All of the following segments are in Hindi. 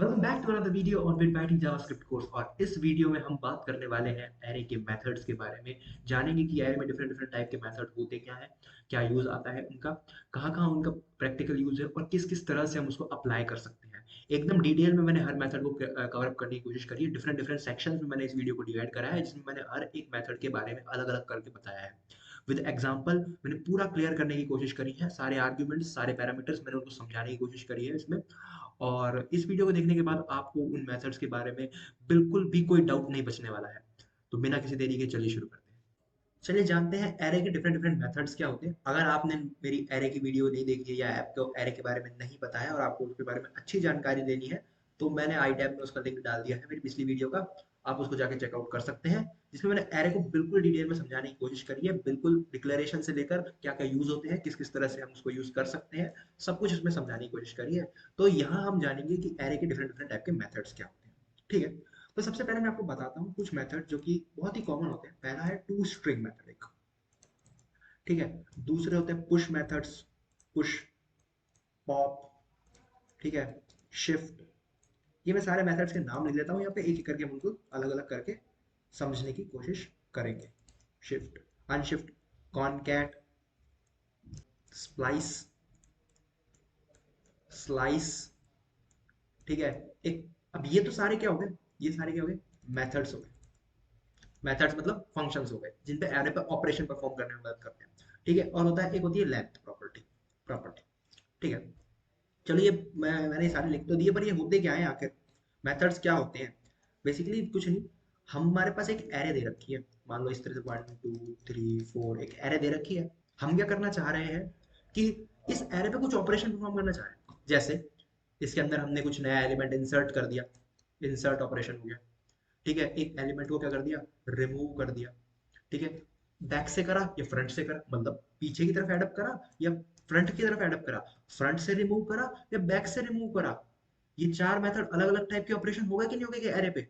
Welcome back to another video on Bitbyting JavaScript course. और इस वीडियो में हम बात करने वाले हैं एरे के मेथड्स के बारे में। जानेंगे कि एरे में डिफरेंट डिफरेंट टाइप के मेथड होते क्या हैं, क्या यूज आता है उनका, कहाँ कहाँ उनका प्रैक्टिकल यूज है और किस किस तरह से हम उसको अप्लाई कर सकते हैं। एकदम डिटेल में मैंने हर मेथड को कवर अप करने की कोशिश करी है। डिफरेंट डिफरेंट सेक्शंस में मैंने इस वीडियो को डिवाइड करा है, जिसमें मैंने हर एक मेथड के बारे में अलग अलग करके बताया है। विद एग्जाम्पल मैंने पूरा क्लियर करने की कोशिश करी है। सारे आर्ग्यूमेंट्स, सारे पैरामीटर्स मैंने उनको समझाने की कोशिश करी है इसमें। और इस वीडियो को देखने के बाद आपको उन मेथड्स के बारे में बिल्कुल भी कोई डाउट नहीं बचने वाला है। तो बिना किसी देरी के चलिए शुरू करते हैं। चलिए जानते हैं एरे के डिफरेंट डिफरेंट मेथड्स क्या होते हैं। अगर आपने मेरी एरे की वीडियो नहीं देखी है या आपको एरे के बारे में नहीं पता है और आपको उसके बारे में अच्छी जानकारी लेनी है, तो मैंने आई टैब में उसका लिंक डाल दिया है मेरी पिछली वीडियो का। आप उसको जाके चेकआउट कर सकते हैं, जिसमें मैंने एरे को बिल्कुल डिटेल में समझाने की कोशिश करी है। बिल्कुल डिक्लेरेशन से लेकर क्या क्या यूज होते हैं, किस किस तरह से हम उसको यूज कर सकते हैं, सब कुछ इसमें समझाने की कोशिश करी है। तो यहाँ हम जानेंगे कि एरे के डिफरेंट डिफरेंट टाइप के मेथड्स क्या होते हैं। ठीक है, तो सबसे पहले मैं आपको बताता हूँ कुछ मेथड जो कि बहुत ही कॉमन होते हैं। पहला है टू स्ट्रिंग मेथड एक। ठीक है, दूसरे होते हैं पुश मेथड्स, पुश, पॉप, ठीक है, शिफ्ट। ये मैं सारे मेथड्स के नाम लिख लेता हूँ यहाँ पे, एक एक करके हम उनको अलग अलग करके समझने की कोशिश करेंगे। Shift, unshift, concat, splice, slice. ठीक है, एक। अब ये तो सारे क्या हो गए, ये सारे क्या हो गए, मेथड्स हो गए। मेथड्स मतलब फंक्शंस हो गए जिन पे एरे पे ऑपरेशन परफॉर्म करने में मदद करते हैं। ठीक है, और होता है एक होती है लेंथ प्रॉपर्टी, प्रॉपर्टी। ठीक है, चलो ये मैंने सारे लिख तो दिए, पर ये होते क्या है आखिर, मेथड्स क्या होते हैं। बेसिकली कुछ नहीं, हमारे पास एक एरे दे रखी है। मान लो इस तरह से 1 2 3 4 एक एरे दे रखी है। हम क्या करना चाह रहे हैं कि इस एरे पे कुछ ऑपरेशन परफॉर्म करना चाह रहे हैं। जैसे इसके अंदर हमने कुछ नया एलिमेंट इंसर्ट कर दिया, इंसर्ट ऑपरेशन हो गया। ठीक है, एक एलिमेंट को क्या कर दिया, रिमूव कर दिया। ठीक है, बैक से करा या फ्रंट से करा, मतलब पीछे की तरफ एडअप करा या फ्रंट की तरफ एडअप करा, फ्रंट से रिमूव करा या बैक से रिमूव करा। ये चार मेथड अलग अलग टाइप के ऑपरेशन होगा कि नहीं होगा एरे पे।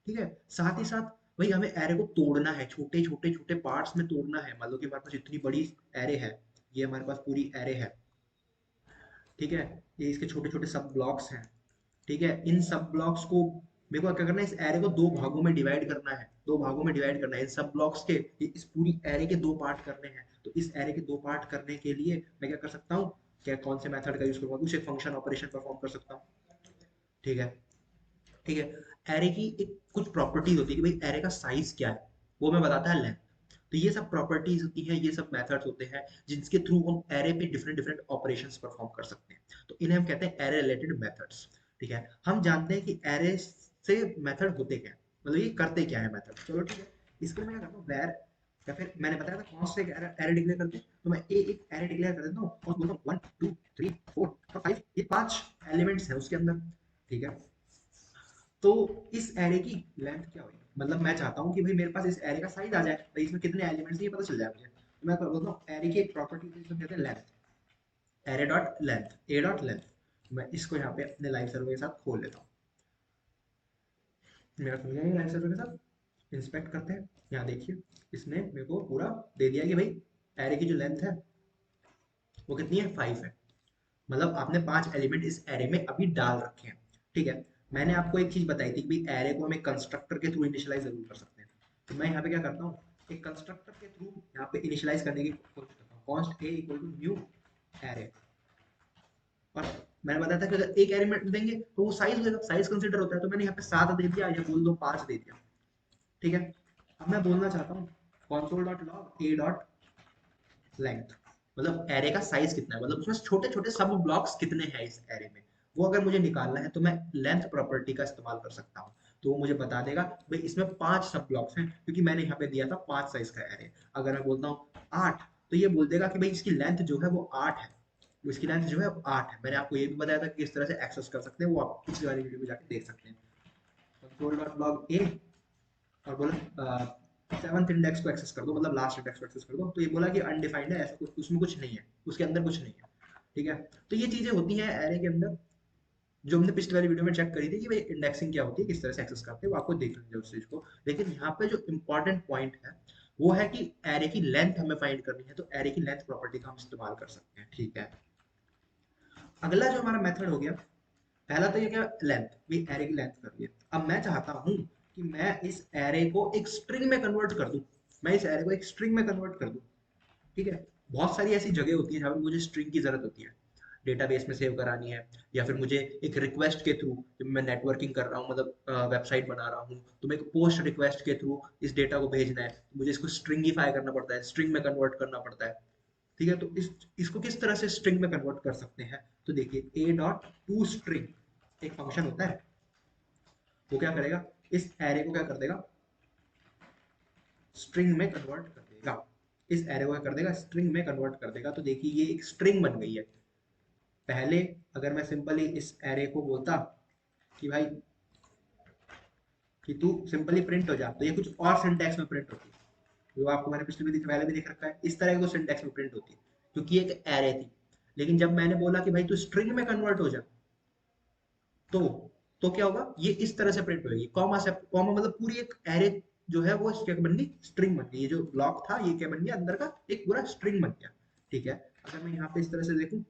ठीक है, साथ ही साथ भाई हमें एरे को तोड़ना है, छोटे छोटे छोटे पार्ट्स में तोड़ना है। मान लो कि हमारे पास इतनी बड़ी एरे है, ये हमारे पास पूरी एरे है। ठीक है, ये इसके छोटे छोटे सब ब्लॉक्स हैं। ठीक है, इन सब ब्लॉक्स को मेरे को क्या करना है, इस एरे को दो भागों में डिवाइड करना है, दो भागों में डिवाइड करना है। इन सब ब्लॉक्स के इस पूरी एरे के दो पार्ट करने हैं। तो इस एरे के दो पार्ट करने के लिए मैं क्या कर सकता हूँ, क्या कौन से मेथड का यूज करूंगा, कुछ एक फंक्शन ऑपरेशन परफॉर्म कर सकता हूँ। ठीक है, ठीक है, एरे की एक कुछ प्रॉपर्टीज होती है कि भाई एरे का साइज क्या है, वो मैं बताता है लेंथ। तो ये सब प्रॉपर्टीज होती हैं, ये सब मेथड्स होते हैं जिनके थ्रू हम एरे पे डिफरेंट डिफरेंट ऑपरेशंस परफॉर्म कर सकते हैं। तो इन्हें हम कहते हैं एरे रिलेटेड मेथड्स। ठीक है, हम जानते हैं कि एरे से मेथड होते क्या हैं, मतलब ये करते क्या है मेथड। चलो ठीक है, इसके लिए मैं क्या करता हूँ, वेर, या फिर मैंने बताया था कौन से एरे डिक्लेयर करते हैं, तो मैं एक एरे डिक्लेयर कर देता हूँ और बोलता हूँ 1 2 3 4 5, ये 5 एलिमेंट्स हैं उसके अंदर। ठीक है, तो इस एरे की लेंथ क्या होगी, मतलब मैं चाहता हूँ कि भाई मेरे पास इस एरे का साइज आ जाए, भाई इसमें कितने एलिमेंट्स हैं ये पता चल जाए मुझे। तो मैं बोलता हूँ एरे की एक प्रॉपर्टी जिसको कहते हैं लेंथ, एरे डॉट लेंथ, ए डॉट लेंथ। मैं इसको यहाँ पे अपने लाइव सर्वर के साथ खोल लेता हूँ। मेरा खुल गया लाइव सर्वर के साथ, इंस्पेक्ट करते हैं। यहाँ देखिए, इसने मेरे को पूरा दे दिया कि भाई एरे की जो लेंथ है वो कितनी है, 5 है। मतलब आपने 5 एलिमेंट इस एरे में अभी डाल रखे हैं। ठीक है, मैंने आपको एक चीज बताई थी कि भाई एरे को हम एक कंस्ट्रक्टर के थ्रू इनिशियलाइज जरूर कर सकते हैं। तो मैं यहाँ पे क्या करता हूँ, एक कंस्ट्रक्टर के थ्रू यहाँ पे इनिशियलाइज करने की कोशिश करता हूँ। Const a equal to new array. और मैंने बताया था कि अगर एक एलिमेंट देंगे तो वो साइज होगा, साइज कंसिडर होता है। तो मैंने यहाँ पे 7 दे दिया या बोल दो 5 दे दिया। ठीक है, अब मैं बोलना चाहता हूँ console डॉट लॉग ए डॉट लेंथ, मतलब एरे का साइज कितना है, मतलब उसमें छोटे छोटे सब ब्लॉक्स कितने हैं इस एरे में। वो अगर मुझे निकालना है तो मैं लेंथ प्रॉपर्टी का इस्तेमाल कर सकता हूँ। तो वो मुझे बता देगा भाई इसमें 5 सब ब्लॉक्स हैं, क्योंकि मैंने यहाँ पे दिया था 5 साइज का एरे। अगर मैं बोलता हूँ 8, तो ये बोल देगा कि भाई इसकी लेंथ जो है वो 8 है, तो इसकी लेंथ जो है 8 है। मैंने आपको ये भी बताया था कि किस तरह से एक्सेस कर सकते हैं, वो आप पिछली वाली वीडियो में जाके देख सकते हैं। कंट्रोल डॉट लॉग ए, और बोला 7th इंडेक्स को एक्सेस कर दो, मतलब लास्ट इंडेक्स को एक्सेस कर दो। तो ये बोला कि अनडिफाइंड है, ऐसा कुछ उसमें कुछ नहीं है, उसके अंदर कुछ नहीं है। ठीक है, तो ये चीजें होती हैं एरे के अंदर, जो हमने पिछली वाली वीडियो में चेक करी थी कि भाई इंडेक्सिंग क्या होती है, किस तरह से एक्सेस करते हैं, वो आपको देख लीजिए उस चीज को। लेकिन यहाँ पे जो इंपॉर्टेंट पॉइंट है वो है कि एरे की लेंथ हमें फाइंड करनी है, तो एरे की लेंथ प्रॉपर्टी का हम इस्तेमाल कर सकते हैं। ठीक है, अगला जो हमारा मेथड हो गया पहला तो ये क्या, लेंथ, भी एरे की लेंथ कर ली। अब मैं चाहता हूँ कि मैं इस एरे को एक स्ट्रिंग में कन्वर्ट कर दूं, मैं इस एरे को एक स्ट्रिंग में कन्वर्ट कर दूं। ठीक है, बहुत सारी ऐसी जगह होती है जहाँ पे मुझे स्ट्रिंग की जरूरत होती है, डेटाबेस में सेव करानी है, या फिर मुझे एक रिक्वेस्ट के थ्रू, जब मैं नेटवर्किंग कर रहा हूँ, मतलब वेबसाइट बना रहा हूँ, तो मैं एक पोस्ट रिक्वेस्ट के थ्रू इस डेटा को भेजना है, मुझे इसको स्ट्रिंगिफाई करना पड़ता है, स्ट्रिंग में कन्वर्ट करना पड़ता है। ठीक है, तो इसको किस तरह से स्ट्रिंग में कन्वर्ट कर सकते हैं, तो देखिए a डॉट टू स्ट्रिंग एक फंक्शन होता है, वो क्या करेगा, इस एरे को क्या कर देगा, स्ट्रिंग में कन्वर्ट कर देगा। इस एरे को क्या कर देगा, स्ट्रिंग में कन्वर्ट कर देगा। तो देखिए ये एक स्ट्रिंग बन गई है। पहले अगर मैं सिंपली इस एरे को बोलता कि भाई कि तू सिंपली प्रिंट हो जा, तो ये कुछ और सिंटैक्स में प्रिंट होती है, जो आपको मैंने पिछले वीडियो पहले भी देख रखा है, इस तरह की सिंटैक्स में प्रिंट होती है, क्योंकि एक एरे थी। लेकिन जब मैंने बोला कि भाई तू स्ट्रिंग में कन्वर्ट हो जा, तो तो क्या होगा, ये इस तरह से प्रिंट होगी, कॉमा से, कॉमा मतलब पूरी एक एरे जो है वो क्या बन गई, स्ट्रिंग बन गई। ये जो ब्लॉक था ये क्या बन गया, अंदर का एक पूरा स्ट्रिंग बन गया। ठीक है, अगर मैं यहाँ पे इस तरह से देखूं,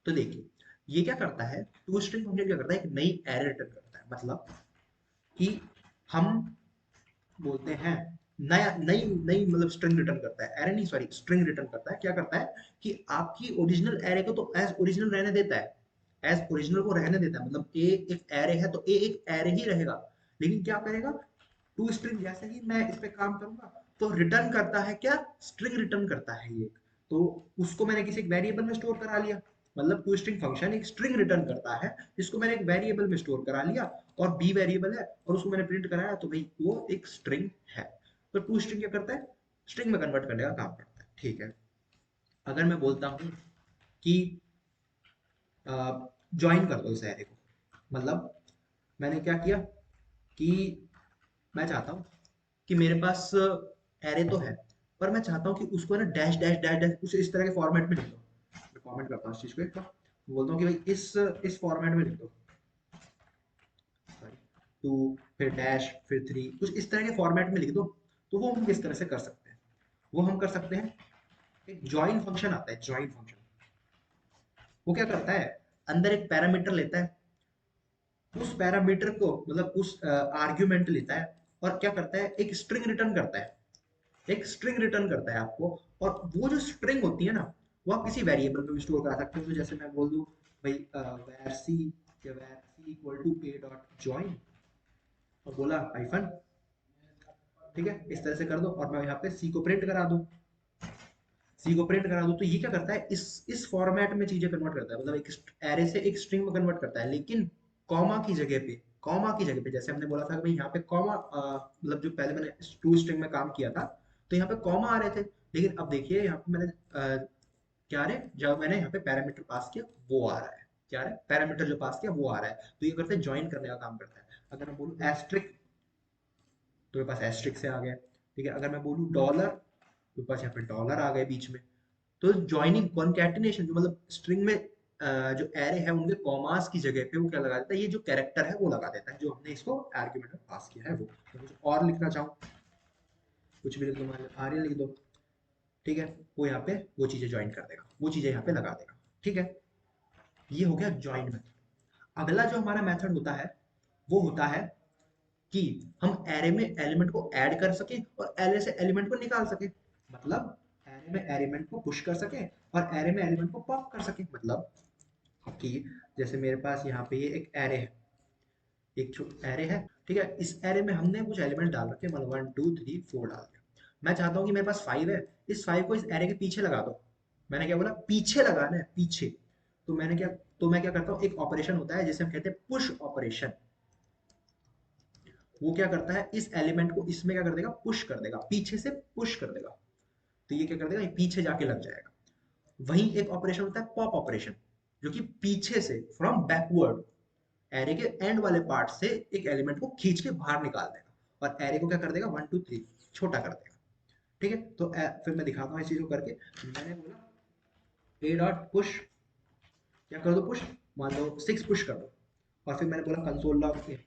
तो देखिए ये क्या करता है, टू स्ट्रिंग फंक्शन क्या करता है, एक नई एरे रिटर्न करता है। मतलब कि हम बोलते हैं नया, नई नई मतलब स्ट्रिंग रिटर्न करता है, एरे नहीं सॉरी, स्ट्रिंग रिटर्न करता है। क्या करता है कि आपकी ओरिजिनल एरे को तो एज ओरिजिनल रहने देता है, एज ओरिजिनल को रहने देता है, मतलब ए एक एरे है तो ए एक एरे ही रहेगा। लेकिन क्या करेगा, टू स्ट्रिंग जैसे ही मैं इस पे काम करूंगा, तो रिटर्न करता है क्या, स्ट्रिंग रिटर्न करता है ये। तो उसको मैंने किसी एक वेरिएबल में स्टोर करा लिया, मतलब टू स्ट्रिंग फंक्शन एक स्ट्रिंग रिटर्न करता है, जिसको मैंने एक वेरिएबल में स्टोर करा लिया, और बी वेरिएबल है और उसको मैंने प्रिंट कराया, तो भाई वो एक स्ट्रिंग है। तो टू स्ट्रिंग क्या करता है, स्ट्रिंग में कन्वर्ट करने का काम करता है। ठीक है, अगर मैं बोलता हूँ कि ज्वाइन कर दो इस एरे को, मतलब मैंने क्या किया कि मैं चाहता हूँ कि मेरे पास एरे तो है, पर मैं चाहता हूँ कि उसको ना डैश डैश डैश डैश कुछ इस तरह के फॉर्मेट में लिख दो। मैं कमेंट करता हूँ इस चीज को एक बार, बोलता हूँ कि भाई इस फॉर्मेट में लिख दो, टू फिर डैश फिर थ्री, कुछ इस तरह के फॉर्मेट में लिख दो। तो वो हम किस तरह से कर सकते हैं, वो हम कर सकते हैं, एक ज्वाइन फंक्शन आता है, ज्वाइन फंक्शन, वो क्या करता है, अंदर एक पैरामीटर लेता है, उस पैरामीटर को मतलब उस आर्ग्यूमेंट लेता है, और क्या करता है, एक स्ट्रिंग रिटर्न करता है, एक स्ट्रिंग रिटर्न करता है आपको। और वो जो स्ट्रिंग होती है ना, वो आप किसी वेरिएबल में भी स्टोर करा सकते हो। तो जैसे मैं बोल दूं भाई var c या var c equal to a dot join, और बोला हाइफन, ठीक है, इस तरह से कर दो, और मैं यहाँ पे c को प्रिंट करा दूं, सी को प्रिंट करा दूं, तो ये क्या करता है, इस फॉर्मेट में चीजें कन्वर्ट करता है, मतलब एक एरे से एक स्ट्रिंग में कन्वर्ट करता है। लेकिन कॉमा की जगह पे, कॉमा की जगह पे जैसे हमने बोला था कि भाई यहाँ पे कॉमा, मतलब जो पहले मैंने टू स्ट्रिंग में काम किया था, तो यहाँ पे कॉमा आ रहे थे। लेकिन अब देखिए यहाँ पे मैंने क्या आ रहे, जब मैंने यहाँ पे पैरामीटर पास किया वो आ रहा है, क्या आ रहा है, पैरामीटर जो पास किया वो आ रहा है। तो ये करते हैं, ज्वाइन करने का काम करता है। अगर मैं बोलूँ एस्ट्रिक, तो मेरे पास एस्ट्रिक से आ गया। ठीक है, अगर मैं बोलूँ डॉलर, तो पास यहाँ पे डॉलर आ गए बीच में। तो ज्वाइनिंग कॉन्कैटिनेशन, जो मतलब स्ट्रिंग में जो एरे है उनके कॉमास की जगह पे वो क्या लगा देता है, ये जो कैरेक्टर है वो लगा देता है, जो हमने इसको आर्ग्यूमेंट में पास किया है वो। तो कुछ और लिखना चाहूँ, कुछ भी लिख दो, मान लो आर्य लिख दो। ठीक है, वो यहाँ पे वो चीजें ज्वाइन कर देगा, वो चीजें यहाँ पे लगा देगा। ठीक है, ये हो गया ज्वाइन मेथड। अगला जो हमारा मेथड होता है, वो होता है कि हम एरे में एलिमेंट को ऐड कर सकें और एरे से एलिमेंट को निकाल सकें। मतलब एरे में एलिमेंट को पुश कर सकें और एरे में एलिमेंट को पॉप कर सकें। मतलब कि जैसे मेरे पास यहाँ पे ये एक एरे है, एक एरे है। ठीक है, इस एरे में हमने कुछ एलिमेंट डाल रखे, मतलब 1 2 3 4 डाल दिया। मैं चाहता हूँ कि मेरे पास 5 है, इस 5 को इस एरे के पीछे लगा दो। मैंने क्या बोला, पीछे लगाना है, पीछे। तो मैंने क्या, तो मैं क्या करता हूँ, एक ऑपरेशन होता है जिसे हम कहते हैं पुश ऑपरेशन। वो क्या करता है, इस एलिमेंट को इसमें क्या कर देगा, पुश कर देगा, पीछे से पुश कर देगा। तो ये क्या कर देगा, ये पीछे जाके लग जाएगा। वहीं एक ऑपरेशन होता है पॉप ऑपरेशन, जो कि पीछे से फ्रॉम बैकवर्ड, एरे के एंड वाले पार्ट से एक एलिमेंट को खींच के बाहर निकाल देगा, और एरे को क्या कर देगा, 1 2 3 छोटा कर देगा। ठीक है, तो फिर मैं दिखाता हूँ इस चीज को करके। मैंने बोला ए डॉट पुश, क्या कर दो पुश, मान लो 6 पुश कर दो, और फिर मैंने बोला कंसोल लॉग ए,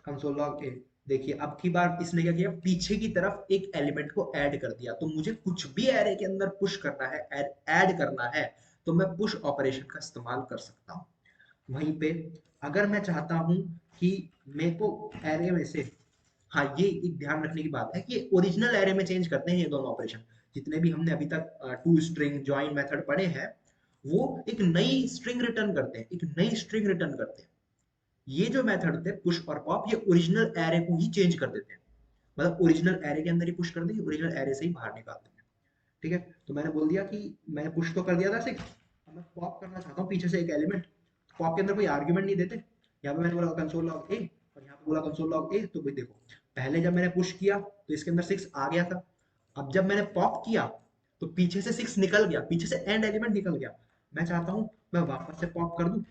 कंसोल लॉग ए। देखिए अब की बार इसने क्या किया, पीछे की तरफ एक एलिमेंट को ऐड कर दिया। तो मुझे कुछ भी एरे के अंदर पुश करना है, ऐड करना है, तो मैं पुश ऑपरेशन का इस्तेमाल कर सकता हूँ। वहीं पे अगर मैं चाहता हूँ कि मेरे को एरे में से, हाँ ये एक ध्यान रखने की बात है कि ओरिजिनल एरे में चेंज करते हैं ये दोनों ऑपरेशन। जितने भी हमने अभी तक टू स्ट्रिंग जॉइन मेथड पढ़े हैं, वो एक नई स्ट्रिंग रिटर्न करते हैं, एक नई स्ट्रिंग रिटर्न करते हैं। ये जो मेथड थे पुश और पॉप, ये ओरिजिनल एरे को ही चेंज कर देते हैं, मतलब ओरिजिनल एरे के अंदर ही पुश कर देंगे, ओरिजिनल एरे से ही बाहर निकाल देंगे। ठीक है, तो मैंने बोल दिया कि मैंने पुश तो कर दिया था सिक्स, अब मैं पॉप करना चाहता हूँ पीछे से एक एलिमेंट। पॉप के अंदर कोई आर्ग्यूमेंट नहीं देते, यहाँ पे मैंने बोला कंसोल लॉग ए और यहाँ पे बोला कंसोल लॉग ए। तो भाई देखो, पहले जब मैंने पुश किया तो इसके अंदर सिक्स आ गया था, अब जब मैंने पॉप किया तो पीछे से सिक्स निकल गया, पीछे से एंड एलिमेंट निकल गया। मैं चाहता हूँ मैं वापस से पॉप कर दूं,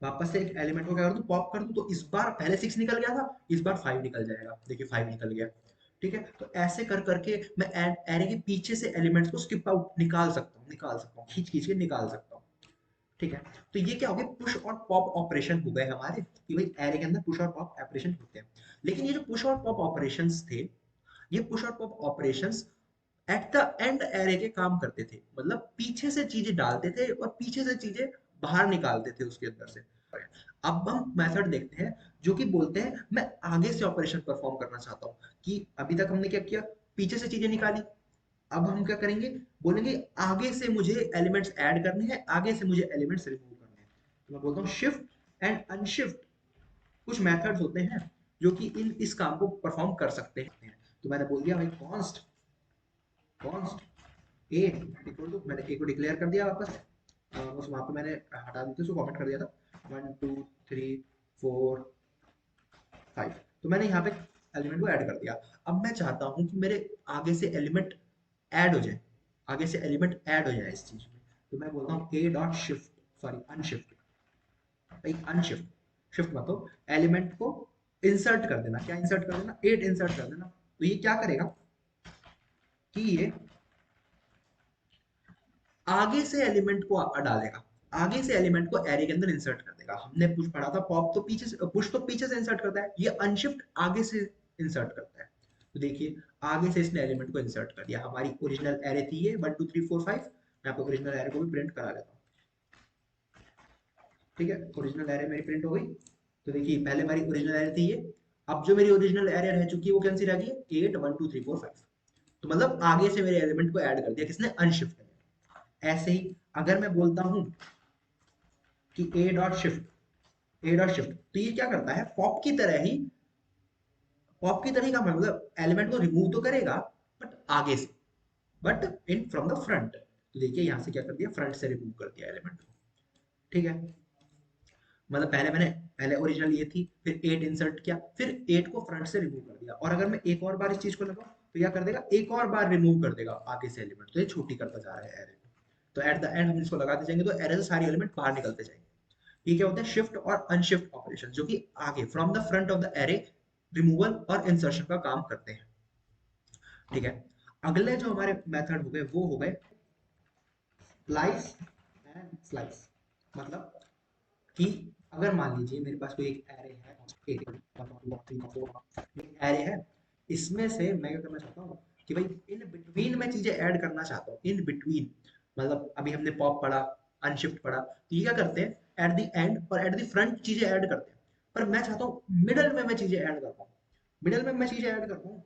वापस से एक एलिमेंट को क्या कर दूं, पॉप कर दूं, तो इस बार पहले सिक्स निकल गया था, इस बार फाइव निकल जाएगा। देखिए फाइव निकल गया। ठीक है, तो ऐसे कर करके मैं एरे के पीछे से एलिमेंट्स को स्किप आउट निकाल सकता हूँ, निकाल सकता हूँ, खींच खींच के निकाल सकता हूँ। ठीक है, तो ये क्या हो गया, पुश और पॉप ऑपरेशन हो गए हमारे, कि भाई एरे के अंदर पुश और पॉप ऑपरेशन होते हैं। लेकिन ये जो पुश और पॉप ऑपरेशंस थे, ये पुश और pop operations at the end array के काम करते थे, मतलब पीछे से चीजें डालते थे और पीछे से चीजें बाहर निकालते थे उसके अंदर से। अब हम मेथड देखते हैं जो कि बोलते हैं मैं आगे से ऑपरेशन परफॉर्म करना चाहता हूँ, कि अभी तक हमने क्या किया, पीछे से चीजें निकाली, अब हम क्या करेंगे, बोलेंगे आगे से मुझे एलिमेंट्स ऐड करने हैं, आगे से मुझे एलिमेंट्स रिमूव करने हैं। तो मैं बोलता हूँ शिफ्ट एंड अनशिफ्ट कुछ मेथड्स होते हैं जो कि इन इस काम को परफॉर्म कर सकते हैं। तो मैंने बोल दिया भाई const, const a equal to, मैंने ए को डिक्लेयर कर दिया वापस, बस वहां पे मैंने हटा दी थी, उसको कमेंट कर दिया था 1 2 3 4 5। तो मैंने यहाँ पे एलिमेंट को ऐड कर दिया। अब मैं चाहता हूँ कि मेरे आगे से एलिमेंट ऐड हो जाए, आगे से एलिमेंट ऐड हो जाए इस चीज में। तो मैं बोलता हूँ ए डॉट शिफ्ट, सॉरी अनशिफ्ट, भाई अनशिफ्ट, शिफ्ट मतलब एलिमेंट को इंसर्ट कर देना। क्या इंसर्ट कर देना, एट इंसर्ट कर देना। तो ये क्या करेगा कि ये आगे से एलिमेंट को डालेगा, आगे से एलिमेंट को एरे के अंदर इंसर्ट कर देगा। हमने पुश पढ़ा था पॉप तो पीछे से, पुश तो पीछे से इंसर्ट करता है, ये अनशिफ्ट आगे से इंसर्ट करता है। तो देखिए आगे से इसने एलिमेंट को इंसर्ट कर दिया। हमारी ओरिजिनल एरे थी ये 1 2 3 4 5, यहाँ पे ओरिजिनल एरे को भी प्रिंट करा लेता हूँ। ठीक है, ओरिजिनल एरे मेरी प्रिंट हो गई। तो देखिए पहले हमारी ओरिजिनल एरे थी ये, अब जो मेरी ओरिजिनल एरे रह चुकी है वो कौन सी रह गई, 8 1 2 3 4 5। तो मतलब आगे से मेरे एलिमेंट को ऐड कर दिया किसने, अनशिफ्ट ने। ऐसे ही अगर मैं बोलता हूं कि ए डॉट शिफ्ट, ए डॉट शिफ्ट, तो ये क्या करता है, पॉप की तरह ही, पॉप की तरह ही काम है, मतलब एलिमेंट को रिमूव तो करेगा बट आगे से, but in from the front. तो देखिए यहां से क्या कर दिया, फ्रंट से रिमूव कर दिया एलिमेंट को। ठीक है, मतलब पहले ओरिजिनल ये थी, फिर 8 इंसर्ट किया, फिर 8 को फ्रंट से रिमूव कर दिया। और अगर मैं एक और बार इस चीज को लगाऊं तो क्या कर देगा, एक और बार रिमूव कर देगा आगे से एलिमेंट। तो ये छोटी करता जा रहा है एरे को। तो एट द एंड हम इसको लगाते जाएंगे तो एरे से सारे एलिमेंट बाहर निकलते जाएंगे। ये क्या होता है, शिफ्ट और अनशिफ्ट ऑपरेशन, जो कि आगे from the front of the array removal और इंसर्शन का काम करते हैं। ठीक है, अगले जो हमारे मेथड हो गए वो हो गए स्लाइस एंड स्लाइस। मतलब कि अगर मान लीजिए मेरे पास कोई एक एरे है, एक एरे है, इसमें से मैं क्या करना चाहता हूँ कि भाई इन बिटवीन में चीजें ऐड करना चाहता हूँ, इन बिटवीन। मतलब अभी हमने पॉप पढ़ा, अनशिफ्ट पढ़ा, तो ये क्या करते हैं एट द एंड और एट द फ्रंट चीजें ऐड करते हैं। पर मैं चाहता हूँ मिडल में मैं चीजें ऐड कर पाऊँ, मिडल में मैं चीजें ऐड कर पाऊँ।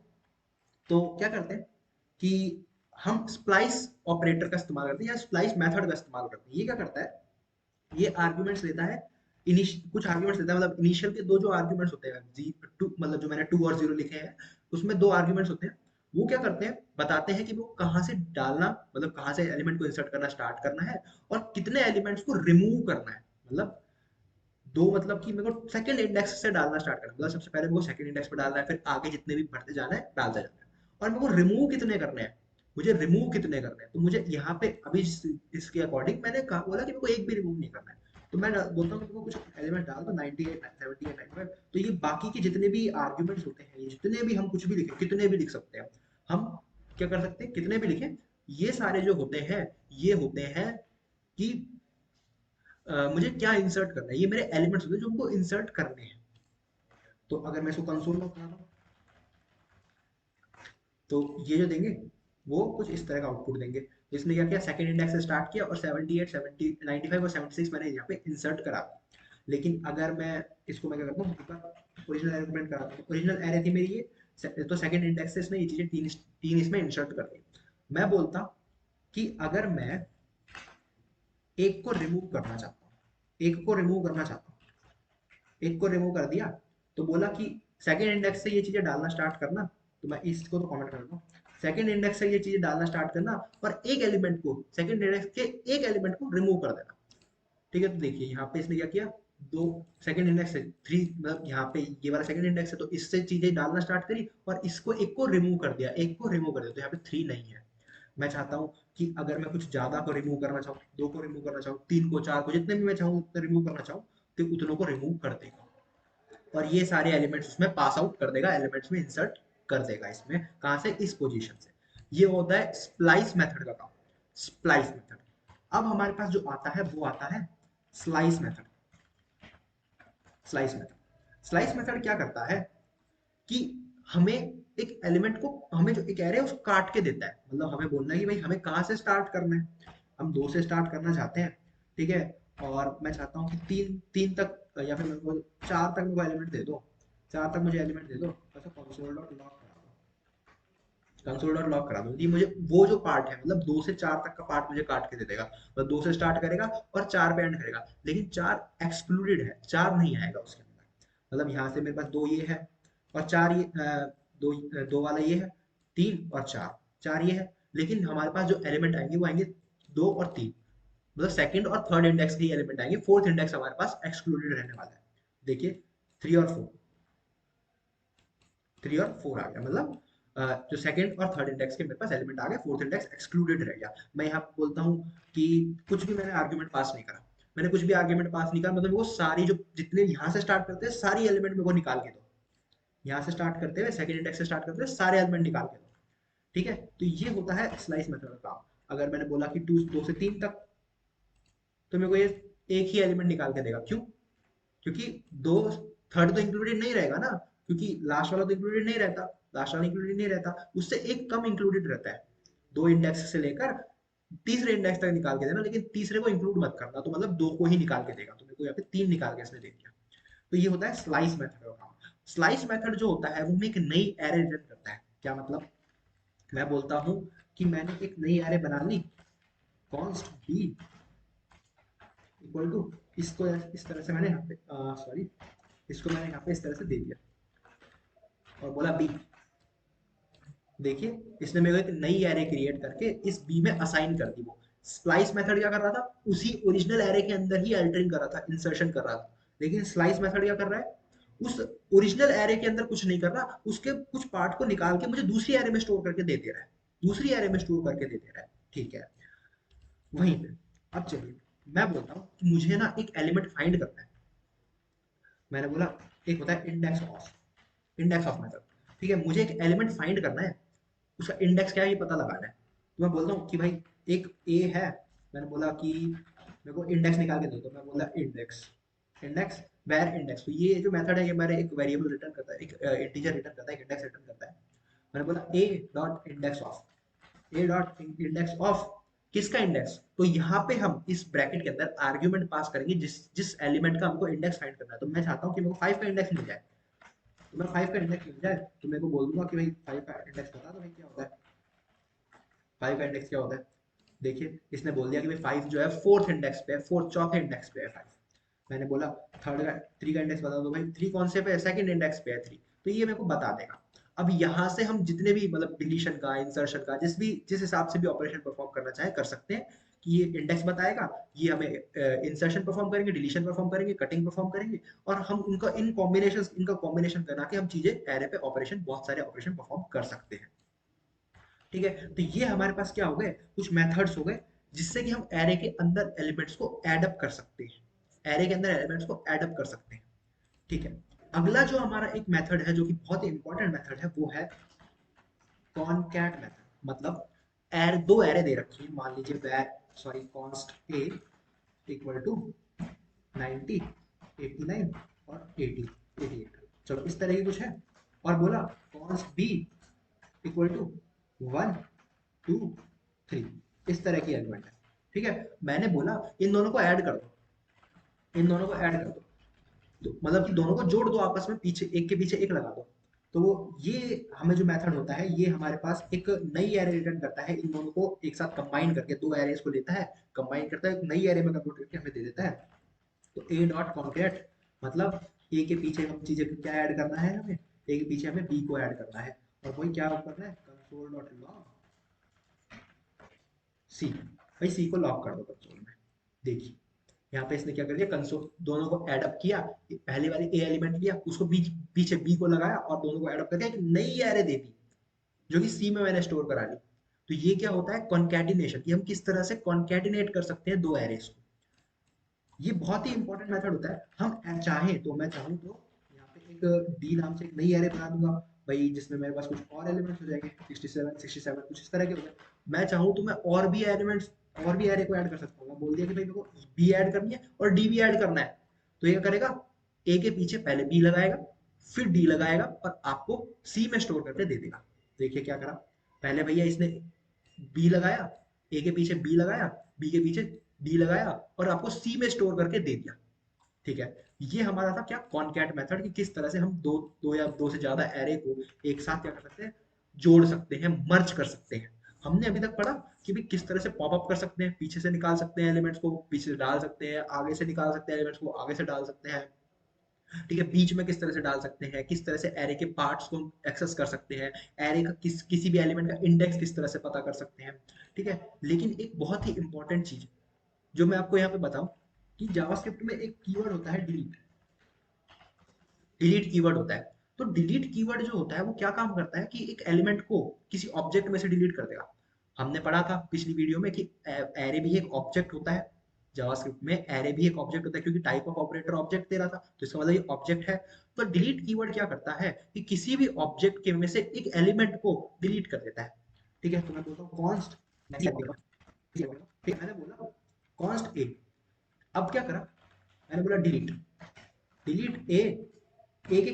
तो क्या करते हैं कि हम स्प्लाइस ऑपरेटर का इस्तेमाल करते हैं या स्प्लाइस मेथड का इस्तेमाल करते हैं। ये क्या करता है, ये आर्ग्यूमेंट्स लेता है, कुछ आर्ग्यूमेंट्स लेता है, मतलब इनिशियल के दो जो आर्ग्यूमेंट्स होते हैं जी टू, मतलब जो मैंने टू और जीरो लिखे हैं, उसमें दो आर्ग्यूमेंट्स होते हैं। वो क्या करते हैं, बताते हैं कि वो कहाँ से डालना, मतलब कहाँ से एलिमेंट को इंसर्ट करना स्टार्ट करना है और कितने एलिमेंट्स को रिमूव करना है। मतलब दो, मतलब कि मेरे को सेकंड इंडेक्स से डालना स्टार्ट करना, मतलब सबसे पहले मेरे को सेकंड इंडेक्स पे डालना है, फिर आगे जितने भी बढ़ते जाना है डालता जाना है। और मेरे को रिमूव कितने करने हैं, मुझे रिमूव कितने करने हैं, तो मुझे यहाँ पे अभी इसके अकॉर्डिंग मैंने कहा, बोला कि मेरे को एक भी रिमूव नहीं करना है। तो मैं बोलता हूँ कि मेरे को कुछ एलिमेंट डाल दो 98 78 95। तो ये बाकी के जितने भी आर्ग्यूमेंट्स होते हैं, ये जितने भी हम कुछ भी लिखें, कितने भी लिख सकते हैं हम, क्या कर सकते हैं, कितने भी लिखें, ये सारे जो होते हैं, ये होते हैं कि मुझे क्या इंसर्ट करना है, ये मेरे एलिमेंट्स होते हैं जो हमको इंसर्ट करने हैं। तो अगर मैं इसको कंसोल में उतारता हूँ तो ये जो देंगे वो कुछ इस तरह का आउटपुट देंगे। इसने क्या किया, सेकंड इंडेक्स से स्टार्ट किया और 78 70 95 और 76 मैंने यहाँ पे इंसर्ट करा। लेकिन अगर मैं इसको मैं क्या करता हूँ, एक बार ओरिजिनल एरे प्रिंट कराता हूँ। ओरिजिनल एरे थी मेरी ये, तो सेकंड इंडेक्स से इसने ये चीजें तीन तीन इसमें इंसर्ट कर दी। मैं बोलता कि अगर मैं एक को रिमूव करना चाहता हूँ, एक को रिमूव करना चाहता हूँ, एक को रिमूव कर दिया, तो बोला कि सेकंड इंडेक्स से ये चीजें डालना स्टार्ट करना। तो मैं इसको तो कमेंट करता हूँ, सेकंड इंडेक्स से ये चीजें डालना स्टार्ट करना और एक एलिमेंट को, सेकंड इंडेक्स के एक एलिमेंट को रिमूव कर देना। ठीक है, तो देखिए यहाँ पे इसने क्या किया, दो सेकंड इंडेक्स है थ्री, मतलब यहाँ पे ये वाला सेकंड इंडेक्स है तो इससे चीजें डालना स्टार्ट करी और इसको एक को रिमूव कर दिया, एक को रिमूव कर दिया, तो यहाँ पे थ्री नहीं है। मैं चाहता हूँ कि अगर मैं कुछ ज्यादा को रिमूव करना चाहूँ, दो को रिमूव करना चाहूँ, तीन को, चार को, जितने भी मैं चाहूँ उतने रिमूव करना चाहूँ, तो उतनों को रिमूव कर देगा और ये सारे एलिमेंट्स उसमें पास आउट कर देगा, एलिमेंट्स में इंसर्ट कर देगा। इसमें कहां से, इस पोजीशन से। ये होता है स्प्लाइस मेथड का काम, स्प्लाइस मेथड। अब हमारे पास जो आता है वो आता है slice method. Slice method, slice method क्या करता है कि हमें एक एलिमेंट को, हमें जो एक एरे है उसको काट के देता है। मतलब हमें बोलना है कि भाई हमें कहाँ से स्टार्ट करना है, हम दो से स्टार्ट करना चाहते हैं, ठीक है, और मैं चाहता हूँ कि तीन तीन तक या फिर मेरे को चार तक मेरे को एलिमेंट दे दो, चार तक मुझे एलिमेंट दे दो। अच्छा, कंसोल डॉट लॉग करा दो, कंसोल डॉट लॉग करा दो कि मुझे वो जो पार्ट है, मतलब दो से चार तक का पार्ट मुझे काट के दे देगा। मतलब दो से स्टार्ट करेगा और चार पे एंड करेगा, लेकिन चार एक्सक्लूडेड है, चार नहीं आएगा उसके अंदर। मतलब यहाँ से मेरे पास दो ये है और चार ये दो, दो वाला ये है, तीन और चार, चार ये है, लेकिन हमारे पास जो एलिमेंट आएंगे वो आएंगे दो और तीन। मतलब सेकंड और थर्ड इंडेक्स के एलिमेंट आएंगे, फोर्थ इंडेक्स हमारे पास एक्सक्लूडेड रहने वाला है। देखिए, थ्री और फोर, थ्री और फोर आ गया, मतलब जो सेकंड और थर्ड इंडेक्स के मेरे पास एलिमेंट आ गए, फोर्थ इंडेक्स एक्सक्लूडेड रह गया। मैं यहाँ बोलता हूँ कि कुछ भी मैंने आर्ग्यूमेंट पास नहीं करा, मैंने कुछ भी आर्ग्यूमेंट पास नहीं करा, मतलब वो सारी जो जितने यहाँ से स्टार्ट करते हैं सारी एलिमेंट मेरे को निकाल के दो। यहाँ से स्टार्ट करते हुए सेकंड इंडेक्स से स्टार्ट करते हुए सारे एलिमेंट निकाल के दो। ठीक है, तो ये होता है स्लाइस मेथड का काम। अगर मैंने बोला कि टू, दो से तीन तक, तो मेरे को ये एक ही एलिमेंट निकाल के देगा। क्यों? क्योंकि दो, थर्ड तो इंक्लूडेड नहीं रहेगा ना, क्योंकि लास्ट वाला तो इंक्लूडेड नहीं रहता, लास्ट वाला इंक्लूडेड नहीं रहता, उससे एक कम इंक्लूडेड रहता है। दो इंडेक्स से लेकर तीसरे इंडेक्स तक निकाल के देना, लेकिन तीसरे को इंक्लूड मत करना, तो मतलब दो को ही निकाल के देगा। तो मेरे को यहाँ पे तीन निकाल के इसने दे दिया। तो ये होता है स्लाइस मेथड का काम। स्लाइस मेथड जो होता है वो हमें एक नई एरे रिटर्न करता है। क्या मतलब, मैं बोलता हूँ कि मैंने एक नई एरे बना ली, कॉन्स्ट बी इक्वल टू, इसको इस तरह से मैंने यहाँ पे, सॉरी, इसको मैंने यहाँ पे इस तरह से दे दिया और बोला बी। देखिए, इसने मेरे को एक नई एरे क्रिएट करके इस बी में असाइन कर दी। वो स्प्लाइस मेथड क्या कर रहा था, उसी ओरिजिनल एरे के अंदर ही अल्टरिंग कर रहा था, इंसर्शन कर रहा था। लेकिन स्लाइस मेथड क्या कर रहा है, उस ओरिजिनल एरे के अंदर कुछ नहीं कर रहा, उसके कुछ पार्ट को निकाल के मुझे दूसरी एरे में स्टोर करके दे दे रहा है, दूसरी एरे में स्टोर करके दे दे रहा है। ठीक है, वहीं पे अब चलिए मैं बोलता हूँ कि मुझे ना एक एलिमेंट फाइंड करना है। मैंने बोला एक होता है index of, index of method. ठीक है, मुझे एक एलिमेंट फाइंड करना है, उसका इंडेक्स क्या है ये पता लगाना है। तो मैं बोलता हूँ कि भाई एक ए है, मैंने बोला कि मेरे को इंडेक्स निकाल के दो, तो मैं बोला इंडेक्स, इंडेक्स वेर इंडेक्स। तो ये जो मेथड है ये मेरे एक वेरिएबल रिटर्न करता है, एक इंटीजर रिटर्न करता है, एक इंडेक्स रिटर्न करता है। मैंने बोला ए dot index of, A dot index of किसका इंडेक्स, तो यहाँ पे हम इस ब्रैकेट के अंदर आर्ग्यूमेंट पास करेंगे जिस जिस एलिमेंट का हमको इंडेक्स फाइंड करना है। तो मैं चाहता हूँ कि मेरे को 5 का इंडेक्स मिल जाए, तो मैं 5 का इंडेक्स मिल जाए तो मेरे को बोल दूंगा कि भाई 5 का इंडेक्स बता दो भाई क्या होता है, 5 का इंडेक्स क्या होता है। देखिए, इसने बोल दिया कि भाई 5 जो है फोर्थ इंडेक्स पे है, फोर्थ चौथे इंडेक्स पे है 5। मैंने बोला थर्ड का, 3 का इंडेक्स बता दो भाई, 3 कौन से पे है, सेकंड इंडेक्स पे है 3। तो ये मेरे को बता देगा। अब यहाँ से हम जितने भी मतलब डिलीशन का, इंसर्शन का, जिस हिसाब से भी ऑपरेशन परफॉर्म करना चाहे कर सकते हैं। कि ये इंडेक्स बताएगा, ये हमें इंसर्शन परफॉर्म करेंगे, डिलीशन परफॉर्म करेंगे, कटिंग परफॉर्म करेंगे, और हम उनका इनका कॉम्बिनेशन करा के हम चीजें एरे पे ऑपरेशन, बहुत सारे ऑपरेशन परफॉर्म कर सकते हैं। ठीक है, तो ये हमारे पास क्या हो गए, कुछ मेथड्स हो गए जिससे कि हम एरे के अंदर एलिमेंट्स को ऐड अप कर सकते हैं, एरे के अंदर एलिमेंट्स को ऐड अप कर सकते हैं। ठीक है, अगला जो हमारा एक मेथड है जो कि बहुत ही इंपॉर्टेंट मेथड है वो है कॉनकैट मेथड। मतलब एर दो एरे दे रखी है, मान लीजिए var, sorry, const a equal to 90, 89 और 80, 88, चलो इस तरह की कुछ है। और बोला कॉन्स्ट बी इक्वल टू 1, 2, 3। इस तरह की एलिमेंट है। ठीक है, मैंने बोला इन दोनों को ऐड कर दो, इन दोनों को ऐड कर दो, तो मतलब कि दोनों को जोड़ दो आपस में, पीछे एक के पीछे एक लगा दो। तो वो ये हमें जो मेथड होता है ये हमारे पास एक नई एरे रिटर्न करता है, इन दोनों को एक साथ कंबाइन करके, दो एरेज को लेता है, कंबाइन करता है, एक नई एरे में कन्वर्ट करके हमें दे देता है। तो ए डॉट कॉन्कैट मतलब ए के पीछे हम चीजें क्या ऐड करना है, हमें ए के पीछे हमें बी को ऐड करना है, और वही क्या करना है, कंसोल डॉट लॉग सी। भाई सी को लॉक कर दो कंसोल में। देखिए यहाँ पे इसने क्या कर दिया, कंसोल दोनों को ऐड अप किया, पहले वाली ए एलिमेंट लिया, उसको पीछे बी को लगाया और दोनों को ऐड अप करके एक नई एरे दे दी, जो कि सी में मैंने स्टोर करा ली। तो ये क्या होता है, कॉन्कैटिनेशन, कि हम किस तरह से कॉन्कैटिनेट कर सकते हैं दो एरेस को। ये बहुत ही इंपॉर्टेंट मेथड होता है। हम चाहें तो, मैं चाहूँ तो यहाँ पे एक डी नाम से एक नई एरे बना दूंगा भाई, जिसमें मेरे पास कुछ और एलिमेंट्स हो जाएंगे, 67 कुछ इस तरह के हो गए। मैं चाहूँ तो मैं और भी एलिमेंट्स, और भी एरे को ऐड कर सकता हूँ। मैं बोल दिया कि भाई मेरे को बी ऐड करनी है और डी भी ऐड करना है, तो ये करेगा, ए के पीछे पहले बी लगाएगा, फिर डी लगाएगा और आपको सी में स्टोर करके दे देगा। देखिए क्या करा, पहले भैया इसने बी लगाया, ए के पीछे बी लगाया, बी के पीछे डी लगाया और आपको सी में स्टोर करके दे दिया। ठीक है, ये हमारा था क्या, कॉनकैट मेथड, कि किस तरह से हम दो दो या दो से ज्यादा एरे को एक साथ क्या कर सकते हैं, जोड़ सकते हैं, मर्ज कर सकते हैं। हमने अभी तक पढ़ा कि भी किस तरह से पॉप अप कर सकते हैं, पीछे से निकाल सकते हैं एलिमेंट्स को, पीछे से डाल सकते हैं, आगे से निकाल सकते हैं एलिमेंट्स को, आगे से डाल सकते हैं। ठीक है, बीच में किस तरह से डाल सकते हैं, किस तरह से एरे के पार्ट्स को एक्सेस कर सकते हैं, एरे का किसी भी एलिमेंट का इंडेक्स किस तरह से पता कर सकते हैं। ठीक है, लेकिन एक बहुत ही इंपॉर्टेंट चीज जो मैं आपको यहाँ पे बताऊं, कि जावास्क्रिप्ट में एक कीवर्ड होता है डिलीट, डिलीट कीवर्ड होता है। तो डिलीट कीवर्ड जो होता है वो क्या काम करता है, कि एक एलिमेंट को किसी ऑब्जेक्ट में से डिलीट कर देगा। हमने पढ़ा था पिछली वीडियो में कि एरे भी एक ऑब्जेक्ट होता है, जावास्क्रिप्ट में एरे भी एक ऑब्जेक्ट होता है, क्योंकि type of operator object they रहा था, तो इसका मतलब ये ऑब्जेक्ट है। तो डिलीट कीवर्ड क्या करता है, कि किसी भी ऑब्जेक्ट के में से एक एलिमेंट को डिलीट कर देता है। ठीक है, तो मैं बोलता हूँ कॉन्स्ट, ठीक है, मैंने बोला कॉन्स्ट ए, अब क्या करा, मैंने बोला डिलीट, डिलीट ए, ए के,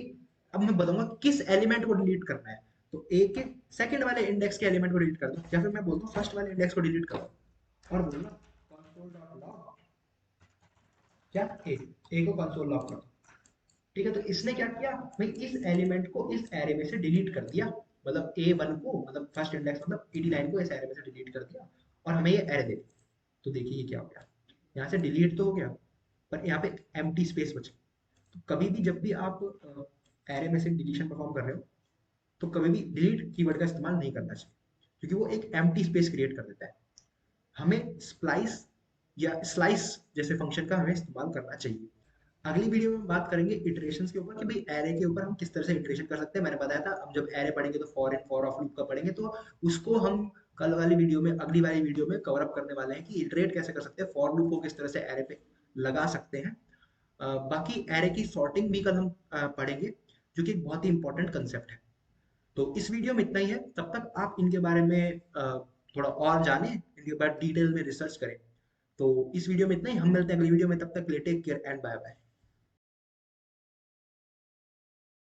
अब मैं बताऊंगा किस एलिमेंट को डिलीट करना है। तो ए के सेकंड वाले इंडेक्स के एलिमेंट को डिलीट कर दो, या फिर मैं बोलता हूँ फर्स्ट वाले इंडेक्स को डिलीट कर दो, और बोलना कंसोल डॉट लॉग क्या, ए को कंसोल लॉग कर दो। ठीक है, तो इसने क्या किया भाई, इस एलिमेंट को इस एरे में से डिलीट कर दिया, मतलब A1 को, मतलब फर्स्ट इंडेक्स मतलब 89 को इस एरे में से डिलीट कर दिया, और हमें ये एरे दे दी। तो देखिए ये क्या हो गया, यहाँ से डिलीट तो हो गया, पर यहाँ पे एम्प्टी स्पेस बची। तो कभी भी जब भी आप एरे में से डिलीशन परफॉर्म कर रहे हो, तो कभी भी डिलीट कीवर्ड का इस्तेमाल नहीं करना चाहिए, क्योंकि वो एक एम्प्टी स्पेस क्रिएट कर देता है। हमें स्प्लाइस या स्लाइस जैसे फंक्शन का हमें इस्तेमाल करना चाहिए। अगली वीडियो में बात करेंगे इटरेशंस के ऊपर, कि भाई एरे के ऊपर हम किस तरह से इटरेशन कर सकते हैं। मैंने बताया था हम जब एरे पढ़ेंगे तो for in for of loop का पढ़ेंगे, तो उसको हम कल वाली वीडियो में, अगली वाली वीडियो में कवर अप करने वाले हैं, कि इटरेट कैसे कर सकते हैं, फॉर लूप को किस तरह से एरे पे लगा सकते हैं। बाकी एरे की सॉर्टिंग भी कल हम पढ़ेंगे, जो कि एक बहुत ही इंपॉर्टेंट कंसेप्ट है। तो इस वीडियो में इतना ही है, तब तक आप इनके बारे में थोड़ा और जानें, इनके बारे डिटेल में रिसर्च करें। तो इस वीडियो में इतना ही, हम मिलते हैं अगली वीडियो में, तब तक ले take care and bye bye.